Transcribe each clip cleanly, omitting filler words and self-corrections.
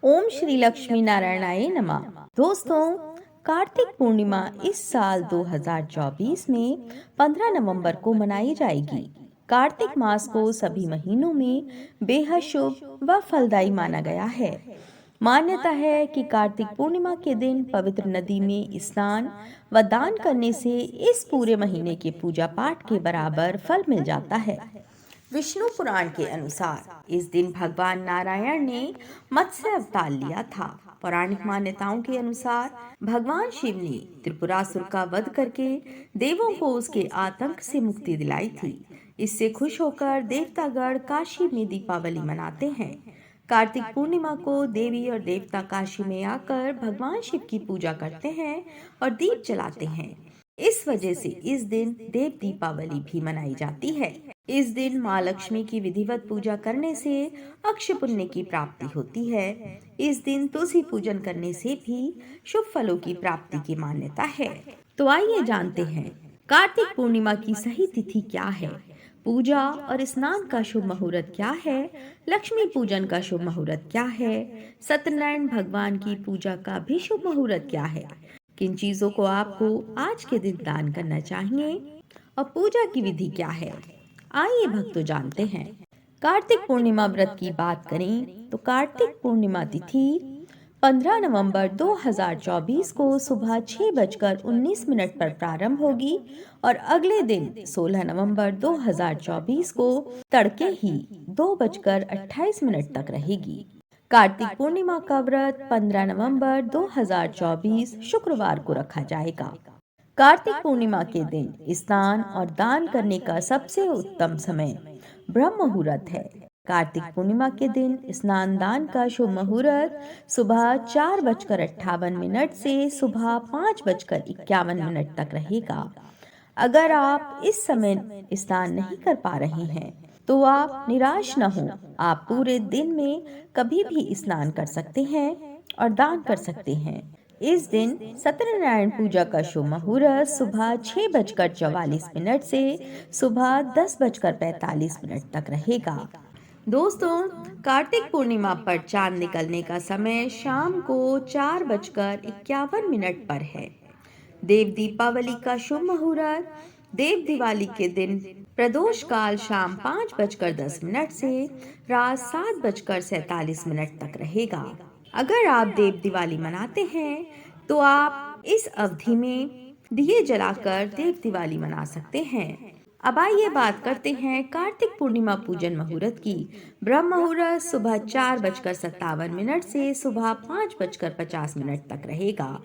ओम श्री लक्ष्मी नारायणाय नमः। दोस्तों, कार्तिक पूर्णिमा इस साल 2024 में 15 नवंबर को मनाई जाएगी। कार्तिक मास को सभी महीनों में बेहद शुभ व फलदायी माना गया है। मान्यता है कि कार्तिक पूर्णिमा के दिन पवित्र नदी में स्नान व दान करने से इस पूरे महीने के पूजा पाठ के बराबर फल मिल जाता है। विष्णु पुराण के अनुसार इस दिन भगवान नारायण ने मत्स्य अवतार लिया था। पौराणिक मान्यताओं के अनुसार भगवान शिव ने त्रिपुरासुर का वध करके देवों को उसके आतंक से मुक्ति दिलाई थी। इससे खुश होकर देवतागण काशी में दीपावली मनाते हैं। कार्तिक पूर्णिमा को देवी और देवता काशी में आकर भगवान शिव की पूजा करते हैं और दीप जलाते हैं। इस वजह से इस दिन देव दीपावली भी मनाई जाती है। इस दिन माँ लक्ष्मी की विधिवत पूजा करने से अक्षय पुण्य की प्राप्ति होती है। इस दिन तुलसी पूजन करने से भी शुभ फलों की प्राप्ति की मान्यता है। तो आइए जानते हैं कार्तिक पूर्णिमा की सही तिथि क्या है, पूजा और स्नान का शुभ मुहूर्त क्या है, लक्ष्मी पूजन का शुभ मुहूर्त क्या है, सत्यनारायण भगवान की पूजा का भी शुभ मुहूर्त क्या है, किन चीजों को आपको आज के दिन दान करना चाहिए और पूजा की विधि क्या है। आइए भक्तों जानते हैं। कार्तिक पूर्णिमा व्रत की बात करें तो कार्तिक पूर्णिमा तिथि 15 नवंबर 2024 को सुबह 6:19 पर प्रारंभ होगी और अगले दिन 16 नवंबर 2024 को तड़के ही 2:28 तक रहेगी। कार्तिक पूर्णिमा का व्रत 15 नवंबर 2024 शुक्रवार को रखा जाएगा। कार्तिक पूर्णिमा के दिन स्नान और दान करने का सबसे उत्तम समय ब्रह्म मुहूर्त है। कार्तिक पूर्णिमा के दिन स्नान दान का शुभ मुहूर्त सुबह 4:58 से सुबह 5:51 तक रहेगा। अगर आप इस समय स्नान नहीं कर पा रहे हैं तो आप निराश न हो, आप पूरे दिन में कभी भी स्नान कर सकते हैं और दान कर सकते हैं। इस दिन सत्यनारायण पूजा का शुभ मुहूर्त सुबह 6:44 से सुबह 10:45 तक रहेगा। दोस्तों, कार्तिक पूर्णिमा पर चांद निकलने का समय शाम को 4:51 पर है। देव दीपावली का शुभ मुहूर्त देव दिवाली के दिन प्रदोष काल शाम 5:10 से रात 7:47 तक रहेगा। अगर आप देव दिवाली मनाते हैं तो आप इस अवधि में दिए जलाकर देव दिवाली मना सकते हैं। अब आइए बात करते हैं कार्तिक पूर्णिमा पूजन मुहूर्त की। ब्रह्म मुहूर्त सुबह 4:57 से सुबह 5:50 तक रहेगा।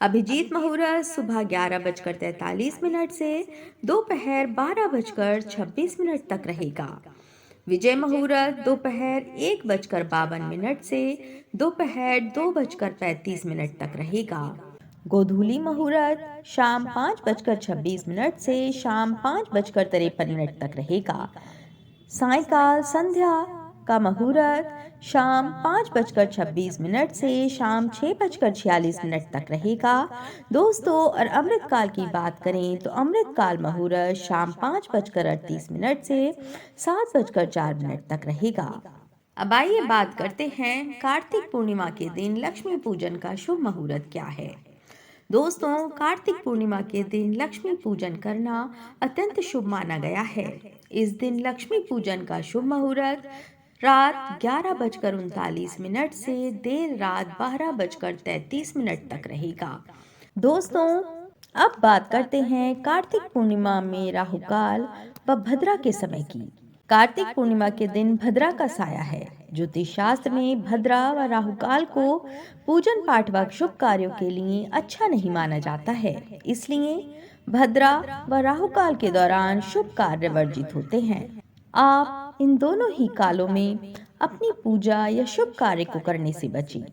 अभिजीत मुहूर्त सुबह 11:43 से दोपहर 12:26 तक रहेगा। विजय मुहूर्त दोपहर 1:52 से दोपहर 2:35 तक रहेगा। गोधूली मुहूर्त शाम 5:26 से शाम 5:53 तक रहेगा। सायकाल संध्या का मुहूर्त शाम 5:26 से शाम 6:46 तक रहेगा। दोस्तों, और अमृत काल की बात करें तो अमृत काल मुहूर्त शाम 5:38 से 7:04 तक रहेगा। अब आइए बात करते हैं कार्तिक पूर्णिमा के दिन लक्ष्मी पूजन का शुभ मुहूर्त क्या है। दोस्तों, कार्तिक पूर्णिमा के दिन लक्ष्मी पूजन करना अत्यंत शुभ माना गया है। इस दिन लक्ष्मी पूजन का शुभ मुहूर्त रात 11:39 से देर रात 12:33 तक रहेगा। दोस्तों, अब बात करते हैं कार्तिक पूर्णिमा में राहु काल व भद्रा के समय की। कार्तिक पूर्णिमा के दिन भद्रा का साया है। ज्योतिष शास्त्र में भद्रा व राहु काल को पूजन पाठ व शुभ कार्यों के लिए अच्छा नहीं माना जाता है। इसलिए भद्रा व राहु काल के दौरान शुभ कार्य वर्जित होते हैं। आप इन दोनों ही कालों में अपनी पूजा या शुभ कार्य को करने से बचें।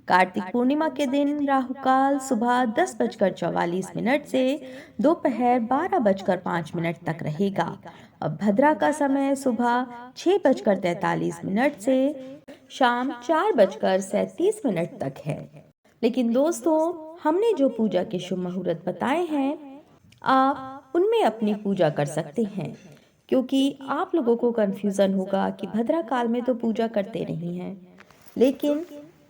कार्तिक पूर्णिमा के दिन राहु काल सुबह 10:44 से दोपहर 12:05 तक रहेगा। अब भद्रा का समय सुबह 6:43 से शाम 4:37 तक है। लेकिन दोस्तों, हमने जो पूजा के शुभ मुहूर्त बताए हैं, आप उनमें अपनी पूजा कर सकते हैं, क्योंकि आप लोगों को कंफ्यूजन होगा कि भद्रा काल में तो पूजा करते नहीं हैं, लेकिन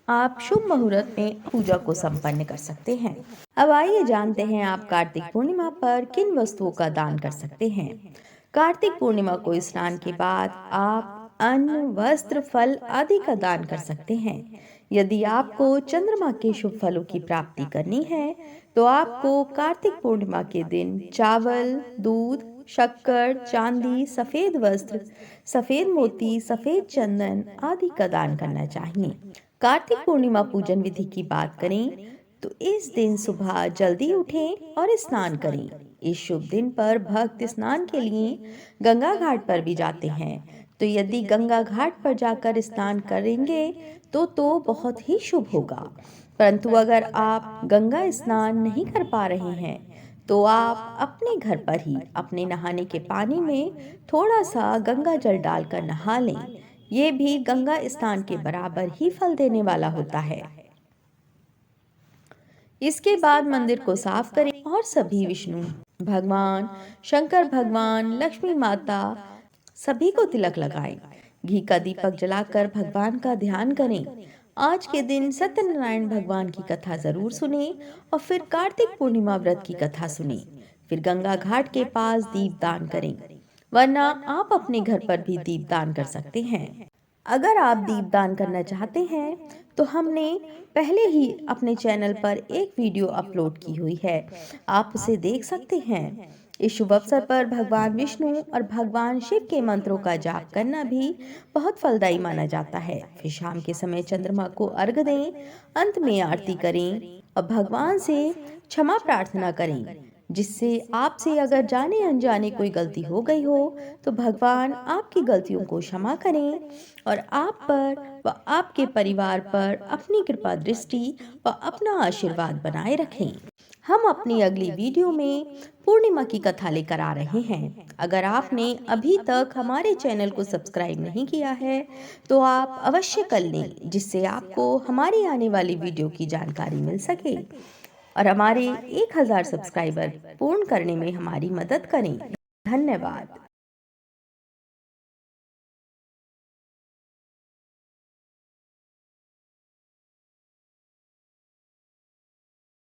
आप शुभ मुहूर्त में पूजा को संपन्न कर सकते हैं। अब आइए जानते हैं आप कार्तिक पूर्णिमा पर किन वस्तुओं का दान कर सकते हैं। कार्तिक पूर्णिमा को स्नान के बाद आप अन्न, वस्त्र, फल आदि का दान कर सकते हैं। यदि आपको चंद्रमा के शुभ फलों की प्राप्ति करनी है तो आपको कार्तिक पूर्णिमा के दिन चावल, दूध, शक्कर, चांदी, सफेद वस्त्र, सफेद मोती, सफेद चंदन आदि का दान करना चाहिए। कार्तिक पूर्णिमा पूजन विधि की बात करें तो इस दिन सुबह जल्दी उठें और स्नान करें। इस शुभ दिन पर भक्त स्नान के लिए गंगा घाट पर भी जाते हैं। तो यदि गंगा घाट पर जाकर स्नान करेंगे तो बहुत ही शुभ होगा। परंतु अगर आप गंगा स्नान नहीं कर पा रहे हैं तो आप अपने घर पर ही अपने नहाने के पानी में थोड़ा सा गंगा जल डालकर नहा लें। ये भी गंगा स्नान के बराबर ही फल देने वाला होता है। इसके बाद मंदिर को साफ करें और सभी विष्णु भगवान, शंकर भगवान, लक्ष्मी माता सभी को तिलक लगाएं। घी का दीपक जलाकर भगवान का ध्यान करें। आज के दिन सत्यनारायण भगवान की कथा जरूर सुने और फिर कार्तिक पूर्णिमा व्रत की कथा सुने। फिर गंगा घाट के पास दीप दान करें, वरना आप अपने घर पर भी दीप दान कर सकते हैं। अगर आप दीप दान करना चाहते हैं तो हमने पहले ही अपने चैनल पर एक वीडियो अपलोड की हुई है, आप उसे देख सकते हैं। इस शुभ अवसर पर भगवान विष्णु और भगवान शिव के मंत्रों का जाप करना भी बहुत फलदायी माना जाता है। फिर शाम के समय चंद्रमा को अर्घ दें, अंत में आरती करें और भगवान से क्षमा प्रार्थना करें, जिससे आपसे अगर जाने अनजाने कोई गलती हो गई हो तो भगवान आपकी गलतियों को क्षमा करें और आप पर व आपके परिवार पर अपनी कृपा दृष्टि व अपना आशीर्वाद बनाए रखें। हम अपनी अगली वीडियो में पूर्णिमा की कथा लेकर आ रहे हैं। अगर आपने अभी तक हमारे चैनल को सब्सक्राइब नहीं किया है तो आप अवश्य कर लें, जिससे आपको हमारी आने वाली वीडियो की जानकारी मिल सके और हमारे 1000 सब्सक्राइबर पूर्ण करने में हमारी मदद करें। धन्यवाद।